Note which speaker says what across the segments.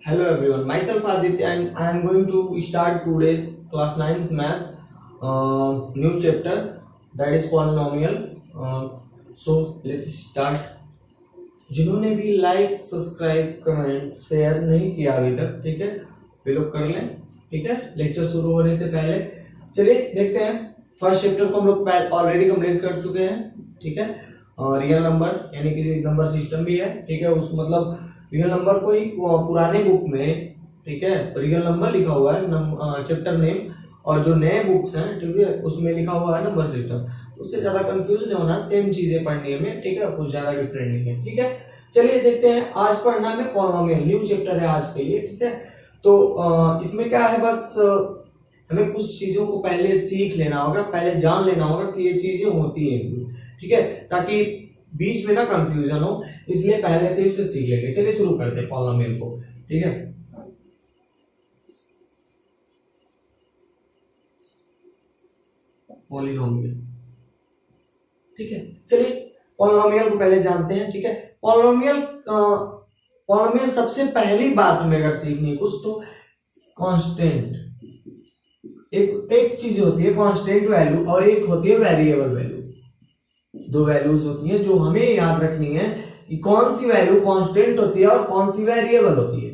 Speaker 1: Hello everyone, myself Aditya and I am going to start today class 9th math new chapter that is polynomial. So let's start. जिन्होंने भी like subscribe comment share नहीं किया अभी तक, ठीक है, वे लोग कर लें। ठीक है, लेक्चर शुरू होने से पहले चलिए देखते हैं। फर्स्ट चैप्टर को हम लोग ऑलरेडी कंप्लीट कर चुके हैं। ठीक है, रियल नंबर यानी कि नंबर सिस्टम भी है। ठीक है, उस मतलब रियल नंबर को ही पुराने बुक में, ठीक है, रियल नंबर लिखा हुआ है चैप्टर नेम, और जो नए बुक्स हैं, ठीक है, उसमें लिखा हुआ है नंबर सिस्टम। उससे ज्यादा कंफ्यूज नहीं होना, सेम चीजें पढ़नी है, ठीक है, कुछ ज्यादा डिफरेंट नहीं है। ठीक है, चलिए देखते हैं। आज पढ़ना है पॉलिनोमियल, न्यू चैप्टर है आज के लिए। ठीक है, तो इसमें क्या है, बस हमें कुछ चीजों को पहले सीख लेना होगा, पहले जान लेना होगा कि ये चीजें होती है इसमें। ठीक है, ताकि बीच में ना कंफ्यूजन हो, इसलिए पहले से उसे सीख लेंगे। चलिए शुरू करते हैं पॉलिनोमियल को। ठीक है, पॉलिनोमियल, ठीक है, चलिए पॉलिनोमियल को पहले जानते हैं। ठीक है, पॉलिनोमियल सबसे पहली बात हमें अगर सीखनी है कुछ, तो कांस्टेंट। एक चीज होती है कांस्टेंट वैल्यू और एक होती है वेरिएबल वैल्यू। दो वैल्यूज होती हैं जो हमें याद रखनी है कि कौन सी वैल्यू कांस्टेंट होती है और कौन सी वेरिएबल होती है।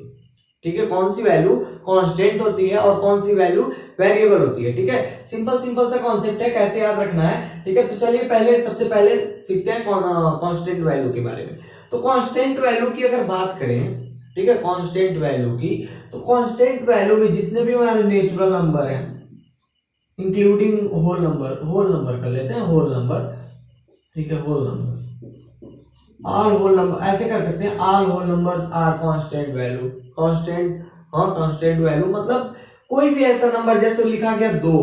Speaker 1: ठीक है, कौन सी वैल्यू कांस्टेंट होती है और कौन सी वैल्यू वेरिएबल होती है। ठीक है, सिंपल सा कॉन्सेप्ट है, कैसे याद रखना है। ठीक है, तो चलिए सबसे पहले सीखते हैं कांस्टेंट वैल्यू के बारे में। तो कांस्टेंट वैल्यू की अगर बात करें, ठीक है, कांस्टेंट वैल्यू की, तो कांस्टेंट वैल्यू में जितने भी हमारे नेचुरल नंबर हैं, इंक्लूडिंग होल नंबर कर लेते हैं, होल नंबर। ठीक है, whole number, all whole number, ऐसे कर सकते हैं, all whole numbers are constant value. Constant value मतलब कोई भी ऐसा नंबर, जैसे लिखा गया 2,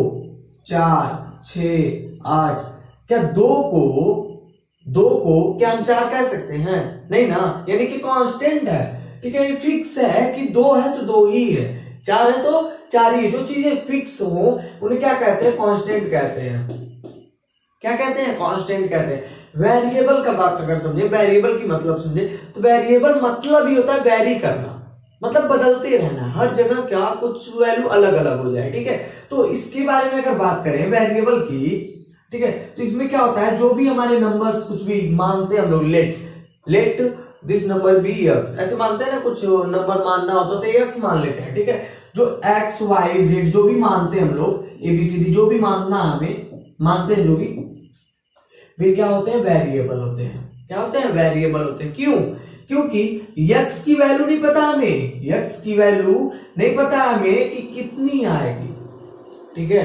Speaker 1: 4, 6, 8, क्या दो को क्या हम 4 कह सकते हैं? नहीं ना, यानी कि कांस्टेंट है। ठीक है, ये फिक्स है कि 2 है तो 2 ही है, 4 है तो 4 ही है। जो चीजें फिक्स हो उन्हें क्या कहते हैं? कांस्टेंट कहते हैं। क्या कहते हैं? कांस्टेंट कहते हैं। वेरिएबल का बात अगर समझे, वेरिएबल की मतलब समझे, तो वेरिएबल मतलब ही होता है वेरी करना, मतलब बदलते रहना, हर जगह क्या कुछ वैल्यू अलग अलग हो जाए। ठीक है, तो इसके बारे में अगर बात करें वेरिएबल की, ठीक है, तो इसमें क्या होता है, जो भी हमारे नंबर्स कुछ भी मानते हैं हम लोग, let this number be x, ऐसे मानते हैं ना, कुछ नंबर मानना होता तो एक्स मान लेते हैं। ठीक है, जो एक्स वाई जेड जो भी मानते हैं हम लोग, एबीसीडी जो भी मानना हमें मानते हैं, जो भी, वे क्या होते हैं? वेरिएबल होते हैं। क्या होते हैं? वेरिएबल होते हैं। क्यों? क्योंकि यक्स की वैल्यू नहीं पता हमें, यक्स की वैल्यू नहीं पता हमें कि कितनी आएगी। ठीक है,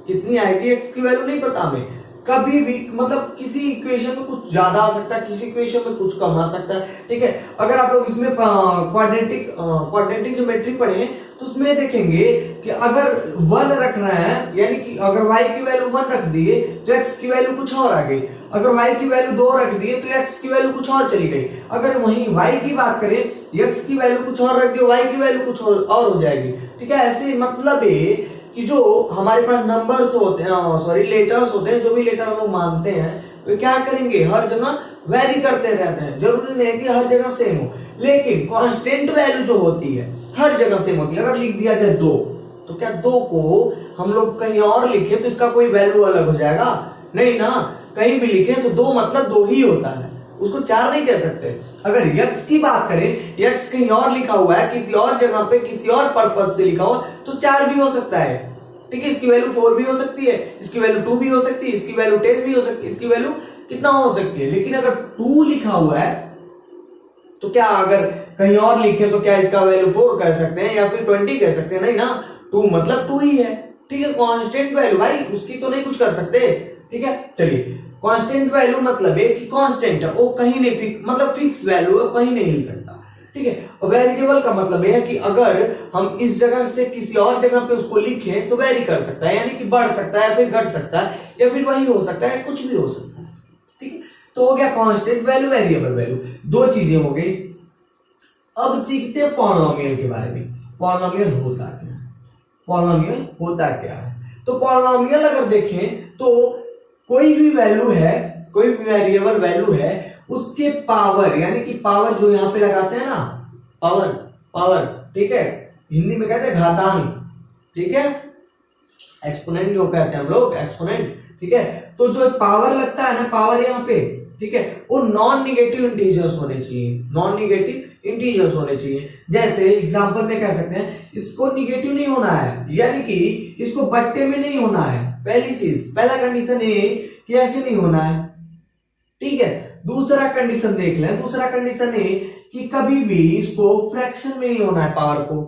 Speaker 1: कितनी आएगी यक्स की वैल्यू नहीं पता हमें। कभी भी मतलब किसी इक्वेशन में कुछ ज्यादा आ सकता है, किसी इक्वेशन में कुछ कम आ सकता है। ठीक है, अगर आप लोग इसमें क्वाड्रेटिक ज्योमेट्री पढ़े तो उसमें देखेंगे कि अगर 1 रख रहे हैं, यानी कि अगर y की वैल्यू 1 रख दिए तो x की वैल्यू कुछ और आ गई, अगर y की वैल्यू 2 रख दिए तो x की वैल्यू कुछ और चली गई। अगर वहीं y की बात करें, x की वैल्यू कुछ और रख दिए, y की वैल्यू कुछ और हो जाएगी। ठीक है, ऐसे मतलब है कि जो हमारे पास नंबर्स होते हैं, लेटर्स होते हैं, जो भी लेटर हम लोग मानते हैं, तो क्या करेंगे, हर जगह वेरी करते रहते हैं। जरूरी नहीं है कि हर जगह सेम हो, लेकिन कांस्टेंट वैल्यू जो होती है हर जगह सेम होती है। अगर लिख दिया जाए 2, तो क्या 2 को हम लोग कहीं और लिखे तो इसका कोई वैल्यू अलग हो जाएगा? नहीं ना, कहीं भी लिखे तो 2 मतलब 2 ही होता है, उसको 4 नहीं कह सकते। अगर यक्स की बात करें, यक्स कहीं और लिखा हुआ है, किसी और जगह पे किसी और पर्पज से लिखा हुआ, तो 4 भी हो सकता है। ठीक है, इसकी वैल्यू 4 भी हो सकती है, इसकी वैल्यू 2 भी हो सकती है, इसकी वैल्यू 10 भी हो सकती है, इसकी वैल्यू कितना हो सकती है। लेकिन अगर 2 लिखा हुआ है तो क्या अगर कहीं और लिखे तो क्या इसका वैल्यू 4 कह सकते हैं या फिर 20 कह सकते हैं? नहीं ना, 2 मतलब 2 ही है। ठीक है, कांस्टेंट वैल्यू भाई उसकी तो नहीं कुछ कर सकते। ठीक है, चलिए, कांस्टेंट वैल्यू मतलब है कि कांस्टेंट है, वो कहीं नहीं मतलब फिक्स वैल्यू है, कहीं नहीं हिल सकता। ठीक है, और वेरिएबल का मतलब है कि अगर हम इस जगह से किसी और जगह पे उसको लिखें तो वेरी कर सकता है, यानी कि बढ़ सकता है, फिर घट सकता है, या फिर वही हो सकता है, कुछ भी हो सकता है। ठीक है, तो हो गया कांस्टेंट वैल्यू, वेरिएबल वैल्यू, 2 चीजें हो गई। अब सीखते हैं पॉलिनोमियल के बारे में। पॉलिनोमियल होता क्या है? पॉलिनोमियल होता क्या है? तो पॉलिनोमियल अगर देखें तो कोई भी वैल्यू है, कोई भी वेरिएबल वैल्यू है, उसके पावर, यानी कि पावर जो यहां पे लगाते हैं ना, पावर, ठीक है, हिंदी में कहते हैं घातांक, ठीक है, एक्सपोनेंट जो कहते हैं हम लोग, एक्सपोनेंट, ठीक है। तो जो पावर लगता है ना, पावर यहाँ पे, ठीक है, वो नॉन निगेटिव इंटीजर्स होने चाहिए, नॉन निगेटिव इंटीजर्स होने चाहिए। जैसे एग्जांपल में कह सकते हैं इसको निगेटिव नहीं होना है, यानी कि इसको बट्टे में नहीं होना है, पहली चीज, पहला कंडीशन ये कि ऐसे नहीं होना है, ठीक है। दूसरा कंडीशन देख लें, दूसरा कंडीशन ये कि कभी भी इसको फ्रैक्शन में नहीं होना है पावर को,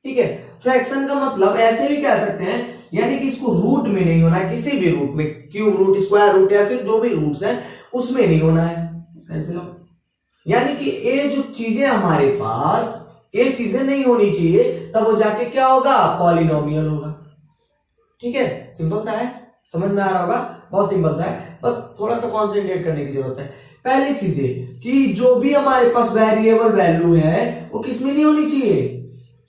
Speaker 1: ठीक है। फ्रैक्शन का मतलब ऐसे भी कह सकते हैं, यानी कि इसको रूट में नहीं होना है, किसी भी रूट में, क्यूब रूट, स्क्वायर रूट या फिर जो भी रूट्स हैं उसमें नहीं होना है, कैंसिल हो। यानी कि ये जो चीजें हमारे पास, ये चीजें नहीं होनी चाहिए, तब वो जाके क्या होगा, पॉलिनोमियल होगा, ठीक है। सिंपल सा है, समझ में आ रहा होगा, बहुत सिंपल सा है, बस थोड़ा सा कॉन्सेंट्रेट करने की जरूरत है। पहली चीजें कि जो भी हमारे पास वेरिएबल वैल्यू है वो किसमें नहीं होनी चाहिए,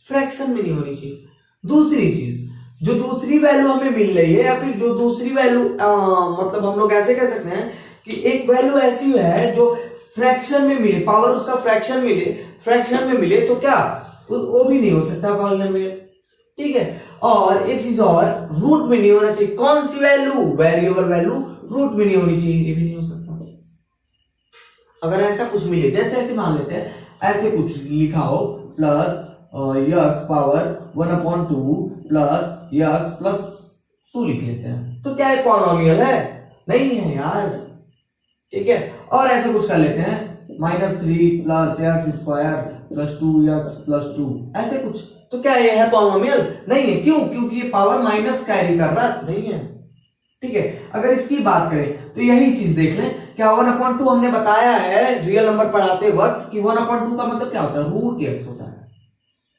Speaker 1: फ्रैक्शन में नहीं होनी चाहिए। दूसरी चीज, जो दूसरी वैल्यू हमें मिल रही है, या फिर जो दूसरी वैल्यू मतलब हम लोग ऐसे कह सकते हैं कि एक वैल्यू ऐसी है जो फ्रैक्शन में मिले, पावर उसका फ्रैक्शन में मिले तो क्या, वो भी नहीं हो सकता पॉलिनोमियल, ठीक है। और एक चीज और, रूट में नहीं होना चाहिए। कौन सी वैल्यू, वेरिएबल वैल्यू रूट में नहीं होनी चाहिए, ये भी नहीं हो सकता। अगर ऐसा कुछ मिले, जैसे ऐसे मान लेते हैं, ऐसे कुछ लिखा हो plus x power 1/2 plus x plus 2 लिख लेते हैं, तो क्या ये पॉलिनोमियल है, नहीं है यार, ठीक है। और ऐसे कुछ कर लेते हैं -3 plus x square plus 2x plus 2, ऐसे कुछ, तो क्या ये है पॉलिनोमियल, नहीं है। क्यों, क्योंकि ये पावर माइनस कैरी कर रहा है, नहीं है, ठीक है। अगर इसकी बात करें तो यही चीज देख लें, क्या 1/2 हमने बताया है रियल नंबर पढ़ाते वक्त कि 1/2 का मतलब क्या होता है, रूट x होता है,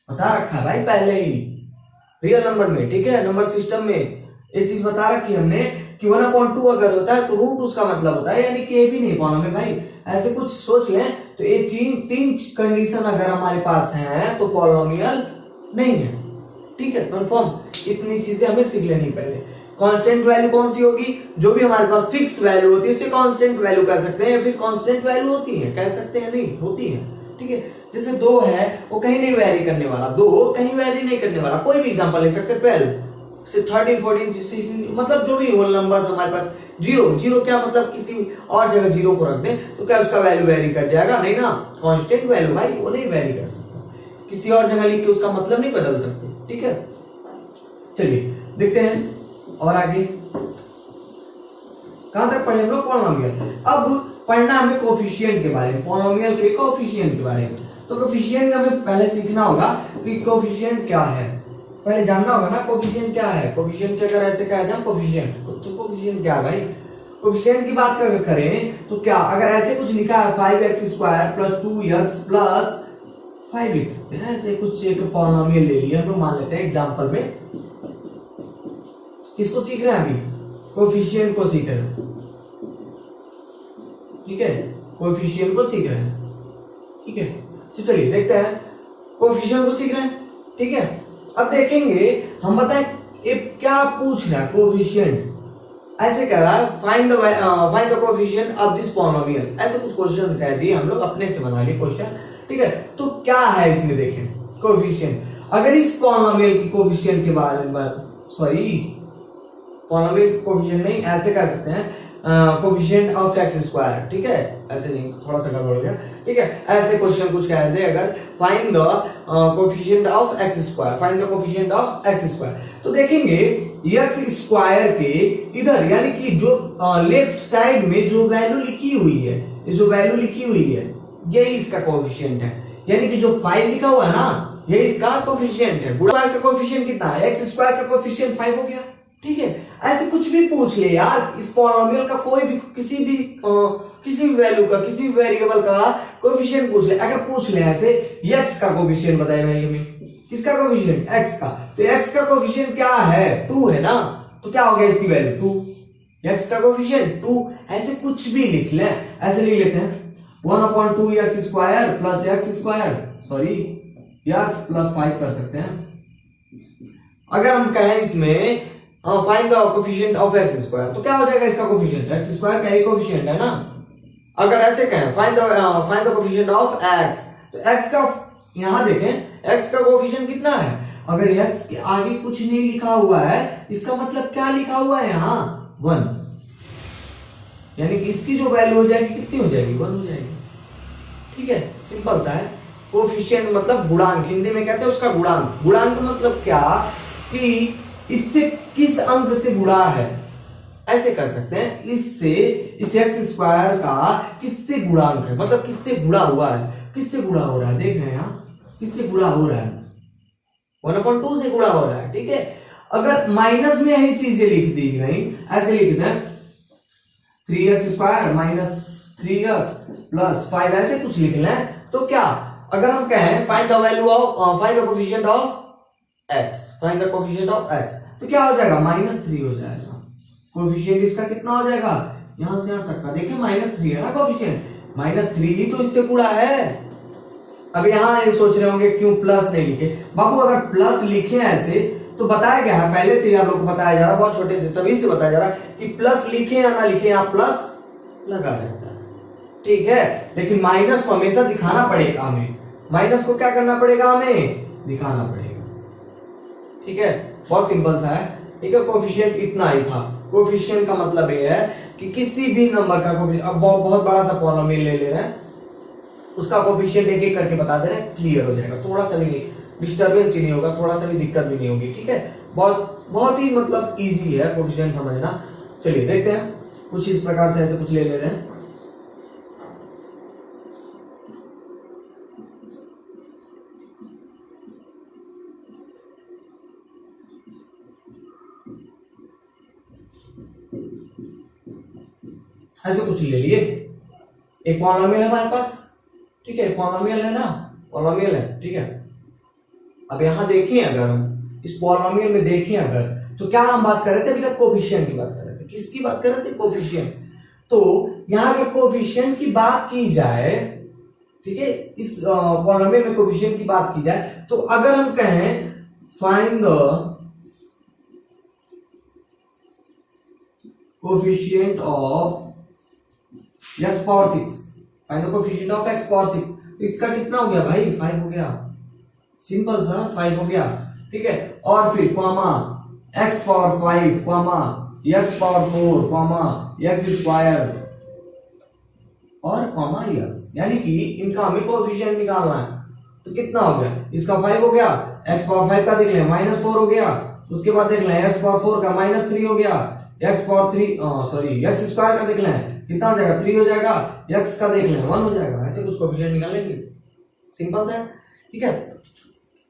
Speaker 1: बता रखा है भाई पहले ही रियल नंबर में, ठीक है, नंबर सिस्टम में ये चीज बता रखी हमने कि 1/2 अगर होता है तो रूट उसका मतलब होता है, यानी कि ये भी नहीं पॉलिनोमियल भाई। ऐसे कुछ सोच लें तो ये तीन कंडीशन अगर हमारे पास हैं तो पॉलिनोमियल नहीं है, ठीक है, कंफर्म। इतनी चीजें हमें सीख लेनी पहले। कांस्टेंट वैल्यू कौन सी होगी, जो भी हमारे पास फिक्स वैल्यू होती है उसे कांस्टेंट वैल्यू कह सकते हैं, या फिर कांस्टेंट वैल्यू होती है, कह सकते हैं, नहीं होती है, ठीक है। जैसे 2 है वो कहीं नहीं वैरी करने वाला, 2 कहीं वैरी नहीं करने वाला, कोई भी एग्जांपल ले सकते हैं, 12 से 13 14 मतलब जो भी होल नंबर्स हमारे पास, 0 क्या मतलब किसी और जगह 0 को रख दें तो क्या उसका वैल्यू वैरी कर जाएगा, नहीं ना, कांस्टेंट वैल्यू भाई वो नहीं वैरी कर सकता, किसी और जगह लिख के उसका मतलब नहीं बदल सकते, ठीक है। चलिए देखते हैं और आगे कहां तक पढ़े हम लोग, पॉलिनोमियल। अब पढ़ना हमें कोफिशिएंट के बारे में, पॉलिनोमियल के कोफिशिएंट के बारे में। तो कोफिशिएंट का हमें पहले सीखना होगा कि कोफिशिएंट क्या है, पहले जानना होगा ना कोफिशिएंट क्या है। कोफिशिएंट के अगर ऐसे कहा जाए कोफिशिएंट, तो कोफिशिएंट क्या है भाई। कोफिशिएंट की बात अगर करें तो क्या, अगर ऐसे कुछ लिखा है 5x² प्लस 2x प्लस 5 लिख सकते हैं, ऐसे कुछ एक पॉलिनोमियल ले लिया हम लोग, मान लेते हैं एग्जांपल में। किसको सीख रहे हैं अभी, कोफिशिएंट को सीख रहे हैं, ठीक है, कोफिशिएंट को सीख रहे हैं, ठीक है। तो चलिए देखते हैं, कोफिशिएंट को सीख रहे हैं, ठीक है। अब देखेंगे हम, बताएं ये क्या पूछ रहा है, कोफिशिएंट ऐसे कह रहा है find the coefficient of this polynomial, ऐसे कुछ क्वेश्चन कह दिए हम लोग, अपने से बना लिए क्वेश्चन, ठीक है। तो क्या है इसमें, देखें कोफिशिएंट, अगर इस पॉलिनोमियल की कोफिशिएंट के बारे में, सॉरी पॉलिनोमियल कोफिशिएंट नहीं, ऐसे कह सकते हैं कोफिशिएंट ऑफ x², ठीक है, ऐसे नहीं, थोड़ा सा गड़बड़ हो गया, ठीक है। ऐसे क्वेश्चन कुछ कह दे अगर, find the coefficient of x², find the coefficient of x², तो देखेंगे x² के इधर, यानी कि जो लेफ्ट साइड में जो वैल्यू लिखी हुई है, जो वैल्यू लिखी हुई है यही इसका कोफिशिएंट है, यानी कि जो 5 लिखा हुआ है ना ये इसका कोफिशिएंट है। स्क्वायर का कोफिशिएंट कितना है, x² का कोफिशिएंट 5 हो गया, ठीक है। ऐसे कुछ भी पूछ ले यार, इस पॉलिनोमियल का कोई भी किसी भी वैल्यू का, किसी भी वेरिएबल का कोफिशिएंट पूछ ले, अगर पूछ ले ऐसे x का कोफिशिएंट बताए भाई हमें, किसका कोफिशिएंट, x का, तो x का कोफिशिएंट क्या है, 2 है ना, तो क्या हो गया इसकी वैल्यू 2, x का कोफिशिएंट 2, ऐसे कुछ भी लिख ले, ऐसे लिख लेते हैं 1/2x² plus x², sorry x plus 5 कर सकते हैं। अगर हम कहें इसमें find the coefficient of x², तो क्या हो जाएगा इसका कोफिशिएंट, x² का ही कोफिशिएंट है ना। अगर ऐसे कहें find the coefficient of x, तो x का यहां देखें x का कोफिशिएंट कितना है, अगर x के आगे कुछ नहीं लिखा हुआ है इसका मतलब क्या लिखा हुआ है यहाँ 1, यानी कि इसकी जो वैल्यू हो जाएगी कितनी हो जाएगी 1 हो जाएगी। ठीक है, सिंपल सा है। कोफिशिएंट मतलब गुणांक, हिंदी में कहते हैं उसका गुणांक। गुणांक मतलब क्या कि इससे किस अंक से गुणा है, ऐसे कर सकते हैं, इससे इस एक्स स्क्वायर का किससे गुणांक है, मतलब किससे गुणा हुआ है, किससे गुणा हो रहा है, देख रहे हैं यहाँ किससे गुणा हो रहा है 1/2 से गुणा हो रहा है। ठीक है, अगर माइनस में यही चीजें लिख दी गई, ऐसे लिख दें 3x square minus 3x plus 5 ऐसे कुछ लिख लें, तो क्या अगर हम कहें find the value of find the coefficient of x, find the coefficient of x, तो क्या हो जाएगा -3 हो जाएगा। कोफिशिएंट इसका कितना हो जाएगा, यहां से यहां तक का देखिए -3 है ना कोफिशिएंट, -3 ही तो इससे गुणा है। अब यहां ये सोच रहे होंगे क्यों प्लस नहीं लिखे, बाबू अगर प्लस लिखे ऐसे तो बताया गया है पहले से ही, आप लोग को बताया जा रहा, बहुत छोटे थे तभी से बताया जा रहा कि प्लस लिखे या ना लिखे यहाँ प्लस लगा रहता है। ठीक है, लेकिन माइनस को हमेशा दिखाना पड़ेगा हमें, माइनस को क्या करना पड़ेगा हमें दिखाना पड़ेगा। ठीक है, बहुत सिंपल सा है। ठीक है, कोफिशिएंट इतना ही था। कोफिशिएंट का मतलब ये है कि किसी भी नंबर का कोफिशिएंट, अब बहुत बड़ा सा पॉलिनोमियल ले ले रहे हैं, उसका कोफिशिएंट एक एक करके बता दे रहे हैं, क्लियर हो जाएगा, थोड़ा सा भी डिस्टर्बेंस ही नहीं होगा, थोड़ा सा भी दिक्कत भी नहीं होगी। ठीक है, बहुत ही मतलब इजी है कोफिशिएंट समझना। चलिए देखते हैं, कुछ इस प्रकार से ऐसे कुछ ले ले रहे हैं। ऐसे कुछ ले लिए, एक पॉलिनोमियल है हमारे पास। ठीक है, पॉलिनोमियल है ना, पॉलिनोमियल है। ठीक है, अब यहां देखें, अगर हम इस पॉलिनोमियल में देखें अगर, तो क्या हम बात कर रहे थे अभी तक, कोफिशिएंट की बात कर रहे थे। किसकी बात कर रहे थे, कोफिशिएंट। तो यहां अगर कोफिशिएंट की बात की जाए, ठीक है, इस पॉलिनोमियल में कोफिशिएंट की बात की जाए, तो अगर हम कहें find the coefficient of x power 6, find the coefficient of x power 6, तो इसका कितना हो गया भाई 5 हो गया, सिंपल सा 5 हो गया। ठीक है, और फिर comma x power 5 comma x power 4 comma x square और कॉमा x, यानी कि इनका हमें कोफिशिएंट निकालना है। तो कितना हो गया, इसका 5 हो गया, x पावर 5 का देख लें -4 हो गया, उसके बाद देख लें x पावर 4 का -3 हो गया, x power 3 sorry x square का देख लें कितना हो जाएगा 3 हो जाएगा, x का देख लें 1 हो जाएगा। ऐसे कुछ कोफिशिएंट निकालेंगे, सिंपल सा है। ठीक है,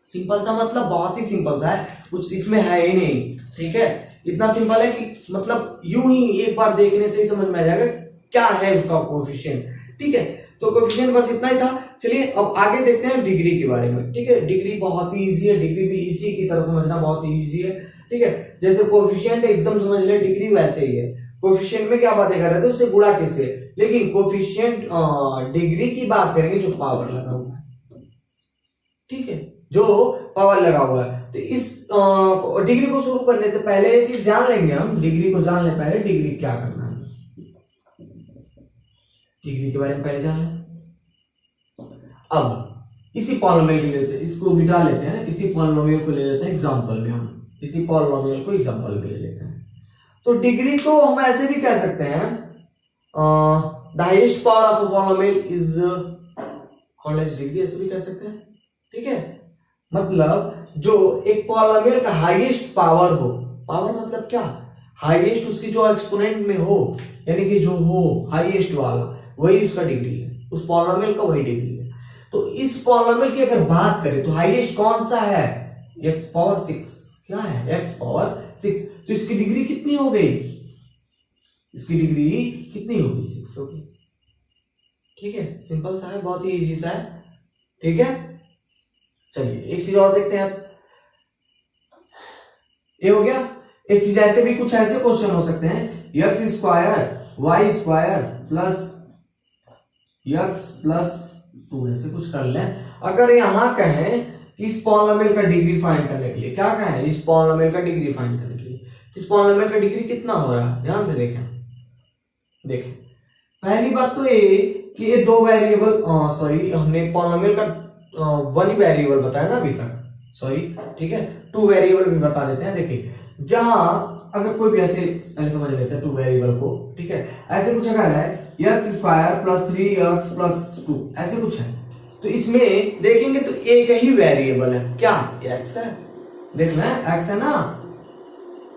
Speaker 1: सिंपल सा मतलब बहुत ही सिंपल सा है, कुछ इसमें है ही नहीं। ठीक है, इतना सिंपल है कि मतलब यूं ही एक बार देखने से ही समझ में आ जाएगा क्या है उसका कोफिशिएंट। ठीक है, तो कोफिशिएंट बस इतना ही था। चलिए अब आगे देखते हैं डिग्री के बारे में। ठीक है, डिग्री बहुत ही इजी है, डिग्री भी इसी की तरह समझना बहुत ही इजी है। ठीक है, जैसे कोफिशिएंट एकदम समझ ले, डिग्री वैसे ही है। कोफिशिएंट में क्या बातें कर रहे थे, उससे गुणा किससे, लेकिन कोफिशिएंट डिग्री की बात करेंगे जो पावर लगा हुआ है। ठीक है, जो पावर लगा हुआ है। तो इस डिग्री को शुरू करने से पहले ये चीज जान लेंगे हम, डिग्री को जान ले पहले, डिग्री क्या करना है, डिग्री के बारे में पहले जान लें। अब इसी पॉलिनोमियल को लेते हैं, इसको मिटा लेते हैं, इसी पॉलिनोमियल को ले लेते हैं एग्जांपल में, हम इसी पॉलिनोमियल को एग्जांपल में ले लेते हैं। तो डिग्री को हम ऐसे भी कह सकते हैं, the highest power of a polynomial is called as degree, ऐसे भी कह सकते हैं। ठीक है, मतलब जो एक पॉलिनोमियल का हाईएस्ट पावर हो, पावर मतलब क्या, हाईएस्ट उसकी जो एक्सपोनेंट में हो, यानी कि जो हो हाईएस्ट वाला, वही उसका डिग्री है, उस पॉलिनोमियल का वही डिग्री है। तो इस पॉलिनोमियल की अगर बात करें तो हाईएस्ट कौन सा है, x पावर 6, क्या है x पावर 6, तो इसकी डिग्री कितनी हो गई, इसकी डिग्री कितनी होगी 6 होगी। ठीक है, सिंपल सा है, बहुत ही इजी सा है। ठीक है, चलिए एक चीज और देखते हैं आप, ये हो गया। एक चीज ऐसे भी कुछ ऐसे क्वेश्चन हो सकते हैं, x square y square plus x plus 2, ऐसे कुछ कर लें। अगर यहां कहें कि इस पॉलिनोमियल का डिग्री फाइंड करने के लिए, क्या कहें, इस पॉलिनोमियल का डिग्री फाइंड करने के लिए, इस पॉलिनोमियल का डिग्री कितना हो रहा है, ध्यान से देखें। पहली बात तो ये कि ये दो वेरिएबल, सॉरी हमने पॉलिनोमियल का वन ही वेरिएबल बताया ना अभी तक, सॉरी, ठीक है, टू वेरिएबल भी बता देते हैं। देखिए जहां अगर कोई भी ऐसे समझ लेते हैं टू वेरिएबल को, ठीक है, ऐसे कुछ अगर है x square plus 3x plus 2 ऐसे कुछ है, तो इसमें देखेंगे तो एक ही वेरिएबल है, क्या x है, देखना है x है ना,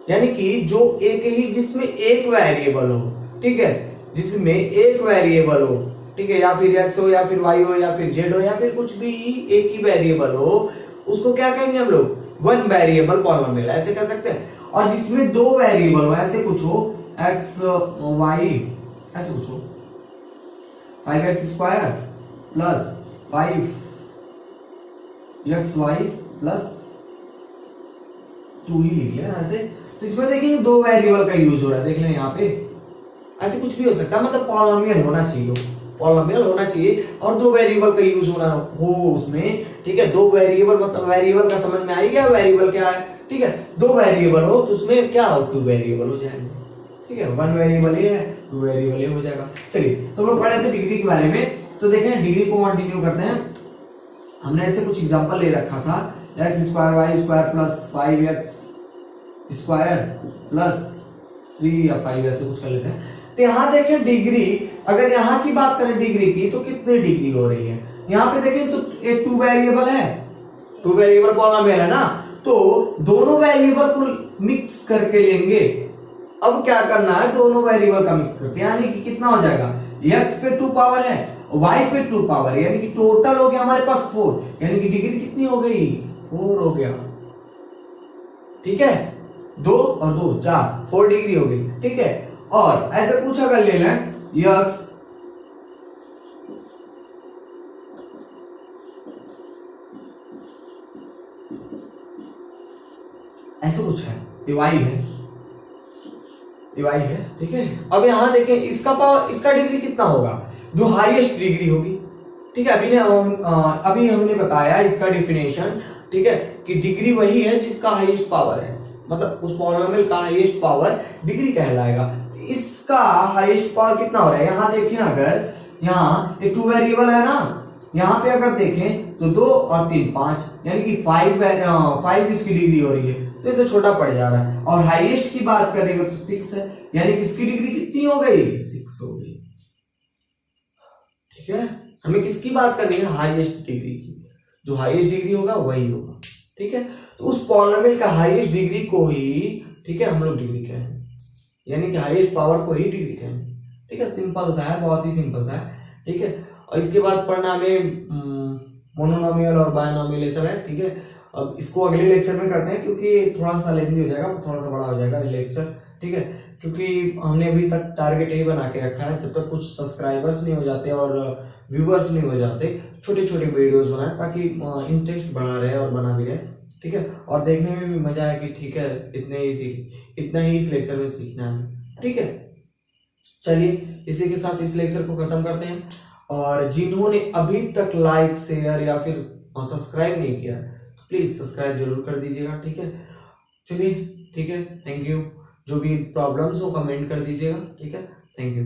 Speaker 1: यानी कि जो एक ही जिसमें एक वेरिएबल हो, ठीक है, जिसमें एक वेरिएबल हो, ठीक है, या फिर x हो या फिर y हो या फिर z हो या फिर कुछ भी एक ही वेरिएबल हो, उसको क्या कहेंगे हम लोग, वन वेरिएबल पॉलिनोमियल, ऐसे कह सकते हैं। और जिसमें दो वेरिएबल हो, ऐसे कुछ हो x y, ऐसे कुछ हो 5x square plus 5xy plus 2 ही लिख लिया ऐसे, तो इसमें देखेंगे दो वेरिएबल का यूज हो रहा है, देख लें यहाँ पे, ऐसे कुछ भी हो सकता है, मतलब पॉलिनोमियल होना चाहिए, पॉलिनोमियल होना चाहिए और दो वेरिएबल का यूज होना हो उसमें, ठीक है, दो वेरिएबल, मतलब वेरिएबल का समझ में आ गया, वेरिएबल क्या है, ठीक है, दो वेरिएबल हो तो उसमें क्या हो, टू वेरिएबल हो जाएंगे, ठीक है, वन वेरिएबल ये है, टू वेरिएबल ये हो जाएगा। चलिए तो हम लोग पढ़े थे डिग्री के बारे में, तो देखें डिग्री को कंटिन्यू करते हैं। हमने ऐसे कुछ एग्जांपल ले रखा था, x square y square plus 5x square plus 3 या 5 ऐसे कुछ कर लेते हैं। तो यहाँ देखें डिग्री, अगर यहाँ की बात करें डिग्री की तो कितनी डिग्री हो रही है, यहाँ पे देखें तो एक टू वेरिएबल है, टू वेरिएबल पॉलिनोमियल है ना, तो दोनों वेरिएबल को मिक्स करके लेंगे। अब क्या करना है, दोनों वेरिएबल का मिक्स करके, यानी कि कितना हो जाएगा, x पे 2 पावर है, y पे 2 पावर, यानी कि टोटल हो गया हमारे पास 4, यानी कि डिग्री कितनी हो गई, 4 हो गया, ठीक है, 2 और 2 4, 4 डिग्री हो गई, ठीक है। और ऐसे कुछ अगर ले लें x ऐसे कुछ है, y है, y है, ठीक है। अब यहां देखें इसका पावर, इसका डिग्री कितना होगा, जो हाईएस्ट डिग्री होगी, ठीक है। अभी हमने बताया इसका डिफिनेशन, ठीक है, कि डिग्री वही है जिसका हाईएस्ट पावर है, मतलब उस पॉलिनोमियल का हाईएस्ट पावर डिग्री कहलाएगा। इसका हाईएस्ट पावर कितना हो रहा है, यहाँ देखिए अगर यहाँ एक टू वेरिएबल है ना, यहाँ पे अगर देखें तो 2 और 3 5, यानी कि 5 इसकी डिग्री हो रही है, तो ये तो छोटा पड़ जा रहा है। और हाईएस्ट की बात करेंगे तो 6 है, यानी कि इसकी डिग्री कितनी हो गई, 6 हो गई, ठीक है। हमें किसकी बात करनी है, हाईएस्ट डिग्री की, जो हाईएस्ट डिग्री होगा वही होगा, ठीक है। तो उस पॉलिनोमियल का हाईएस्ट डिग्री को ही, ठीक है, हम लोग डिग्री कहेंगे, यानी कि हाईएस्ट पावर को ही डिग्री कहेंगे, ठीक है। सिंपल सा है, बहुत ही सिंपल सा है, ठीक है। और इसके बाद पढ़ना हमें मोनोनोमियल और बायनोमियल ये सब है, ठीक है। अब इसको अगले लेक्चर में करते हैं, क्योंकि थोड़ा सा लेंथी हो जाएगा, थोड़ा सा बड़ा हो जाएगा लेक्चर, ठीक है, क्योंकि हमने अभी तक टारगेट यही बना के रखा है, जब तक कुछ सब्सक्राइबर्स नहीं हो जाते और व्यूअर्स नहीं हो जाते, छोटे छोटे वीडियोस बनाए ताकि इंटरेस्ट बढ़ा रहे और बना भी रहे, ठीक है, और देखने में भी मजा आए कि ठीक है इतना ही इस लेक्चर में सीखना है, ठीक है। चलिए इसी के साथ इस लेक्चर को खत्म करते हैं, और जिन्होंने अभी तक लाइक शेयर या फिर सब्सक्राइब नहीं किया तो प्लीज सब्सक्राइब जरूर कर दीजिएगा, ठीक है। चलिए ठीक है, थैंक यू। जो भी प्रॉब्लम्स हो कमेंट कर दीजिएगा, ठीक है, थैंक यू।